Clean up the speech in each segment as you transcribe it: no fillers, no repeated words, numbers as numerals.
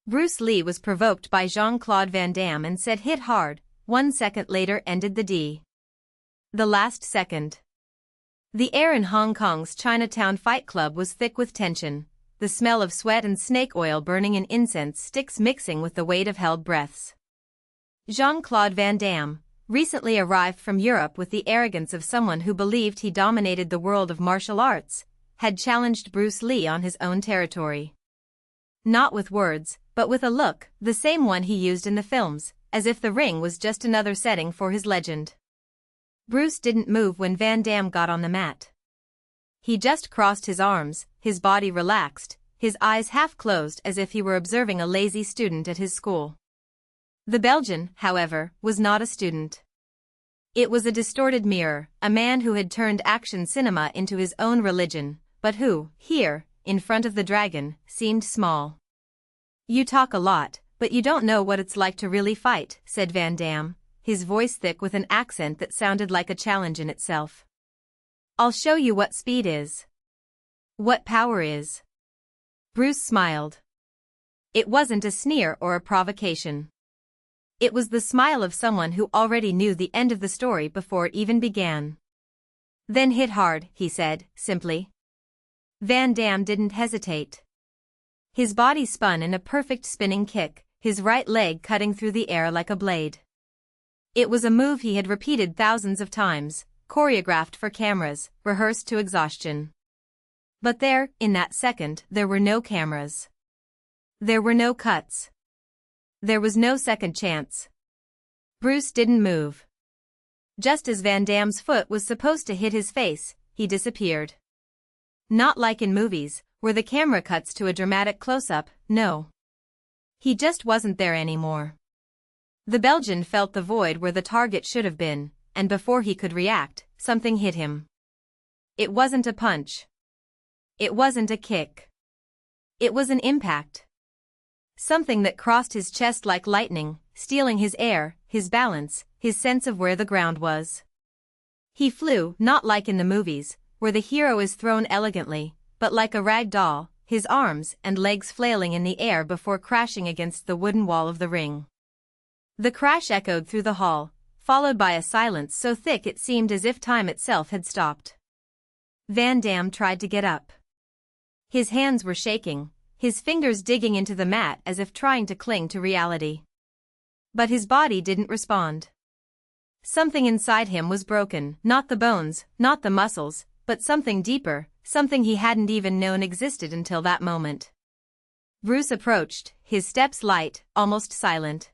Bruce Lee was provoked by Jean-Claude Van Damme and said hit hard. 1 second later ended the D. The last second. The air in Hong Kong's Chinatown Fight Club was thick with tension, the smell of sweat and snake oil burning in incense sticks mixing with the weight of held breaths. Jean-Claude Van Damme, recently arrived from Europe with the arrogance of someone who believed he dominated the world of martial arts, had challenged Bruce Lee on his own territory. Not with words, but with a look, the same one he used in the films, as if the ring was just another setting for his legend. Bruce didn't move when Van Damme got on the mat. He just crossed his arms, his body relaxed, his eyes half closed as if he were observing a lazy student at his school. The Belgian, however, was not a student. It was a distorted mirror, a man who had turned action cinema into his own religion, but who, here, in front of the dragon, seemed small. "You talk a lot, but you don't know what it's like to really fight," said Van Damme, his voice thick with an accent that sounded like a challenge in itself. "I'll show you what speed is. What power is." Bruce smiled. It wasn't a sneer or a provocation. It was the smile of someone who already knew the end of the story before it even began. "Then hit hard," he said, simply. Van Damme didn't hesitate. His body spun in a perfect spinning kick, his right leg cutting through the air like a blade. It was a move he had repeated thousands of times, choreographed for cameras, rehearsed to exhaustion. But there, in that second, there were no cameras. There were no cuts. There was no second chance. Bruce didn't move. Just as Van Damme's foot was supposed to hit his face, he disappeared. Not like in movies, where the camera cuts to a dramatic close-up, no. He just wasn't there anymore. The Belgian felt the void where the target should have been, and before he could react, something hit him. It wasn't a punch. It wasn't a kick. It was an impact. Something that crossed his chest like lightning, stealing his air, his balance, his sense of where the ground was. He flew, not like in the movies, where the hero is thrown elegantly, but like a rag doll, his arms and legs flailing in the air before crashing against the wooden wall of the ring. The crash echoed through the hall, followed by a silence so thick it seemed as if time itself had stopped. Van Damme tried to get up. His hands were shaking, his fingers digging into the mat as if trying to cling to reality. But his body didn't respond. Something inside him was broken, not the bones, not the muscles, but something deeper, something he hadn't even known existed until that moment. Bruce approached, his steps light, almost silent.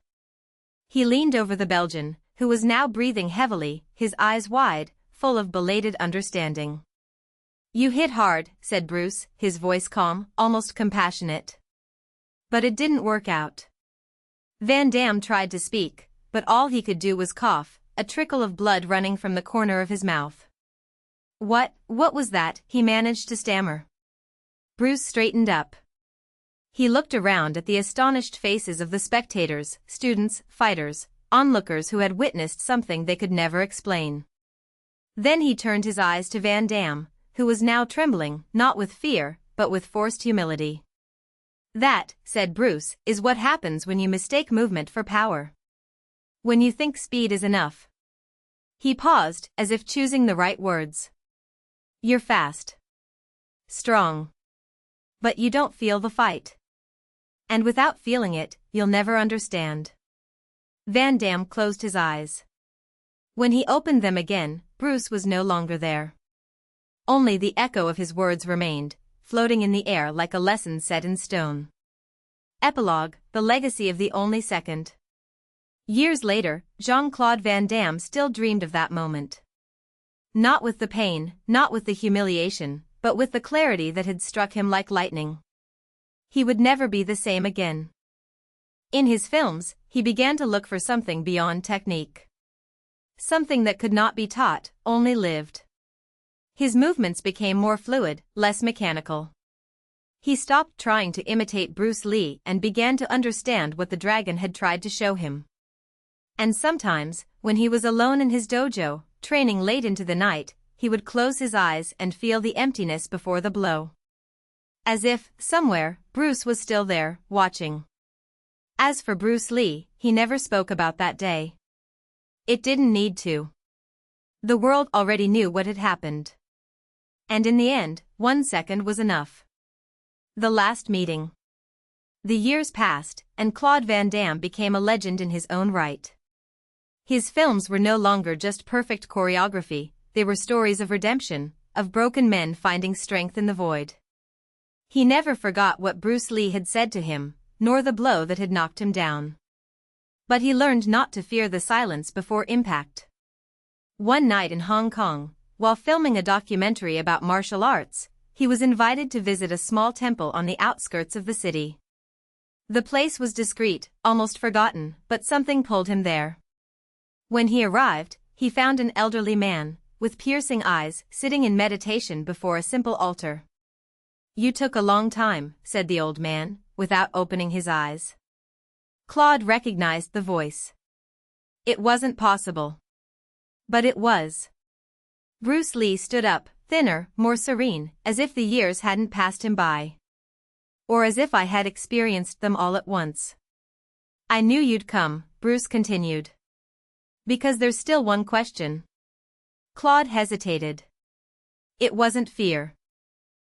He leaned over the Belgian, who was now breathing heavily, his eyes wide, full of belated understanding. "You hit hard," said Bruce, his voice calm, almost compassionate. "But it didn't work out." Van Damme tried to speak, but all he could do was cough, a trickle of blood running from the corner of his mouth. What was that?" he managed to stammer. Bruce straightened up. He looked around at the astonished faces of the spectators, students, fighters, onlookers who had witnessed something they could never explain. Then he turned his eyes to Van Damme, who was now trembling, not with fear, but with forced humility. "That," said Bruce, "is what happens when you mistake movement for power. When you think speed is enough." He paused, as if choosing the right words. "You're fast. Strong. But you don't feel the fight. And without feeling it, you'll never understand." Van Damme closed his eyes. When he opened them again, Bruce was no longer there. Only the echo of his words remained, floating in the air like a lesson set in stone. Epilogue, the legacy of the only second. Years later, Jean-Claude Van Damme still dreamed of that moment. Not with the pain, not with the humiliation, but with the clarity that had struck him like lightning. He would never be the same again. In his films, he began to look for something beyond technique. Something that could not be taught, only lived. His movements became more fluid, less mechanical. He stopped trying to imitate Bruce Lee and began to understand what the dragon had tried to show him. And sometimes, when he was alone in his dojo, training late into the night, he would close his eyes and feel the emptiness before the blow. As if, somewhere, Bruce was still there, watching. As for Bruce Lee, he never spoke about that day. It didn't need to. The world already knew what had happened. And in the end, 1 second was enough. The last meeting. The years passed, and Claude Van Damme became a legend in his own right. His films were no longer just perfect choreography, they were stories of redemption, of broken men finding strength in the void. He never forgot what Bruce Lee had said to him, nor the blow that had knocked him down. But he learned not to fear the silence before impact. One night in Hong Kong, while filming a documentary about martial arts, he was invited to visit a small temple on the outskirts of the city. The place was discreet, almost forgotten, but something pulled him there. When he arrived, he found an elderly man, with piercing eyes, sitting in meditation before a simple altar. "You took a long time," said the old man, without opening his eyes. Claude recognized the voice. It wasn't possible. But it was. Bruce Lee stood up, thinner, more serene, as if the years hadn't passed him by. Or as if I had experienced them all at once. "I knew you'd come," Bruce continued. "Because there's still one question." Claude hesitated. It wasn't fear.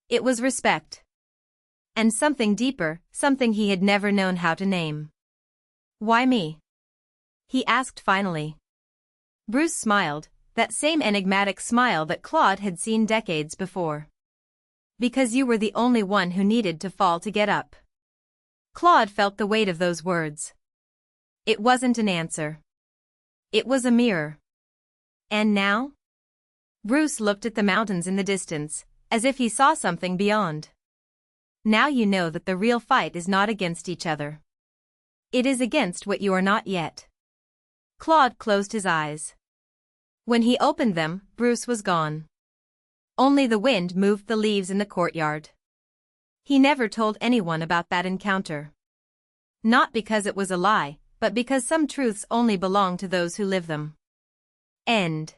It was respect. And something deeper, something he had never known how to name. "Why me?" he asked finally. Bruce smiled, that same enigmatic smile that Claude had seen decades before. "Because you were the only one who needed to fall to get up." Claude felt the weight of those words. It wasn't an answer. It was a mirror. "And now?" Bruce looked at the mountains in the distance, as if he saw something beyond. "Now you know that the real fight is not against each other. It is against what you are not yet." Claude closed his eyes. When he opened them, Bruce was gone. Only the wind moved the leaves in the courtyard. He never told anyone about that encounter. Not because it was a lie, but because some truths only belong to those who live them. End.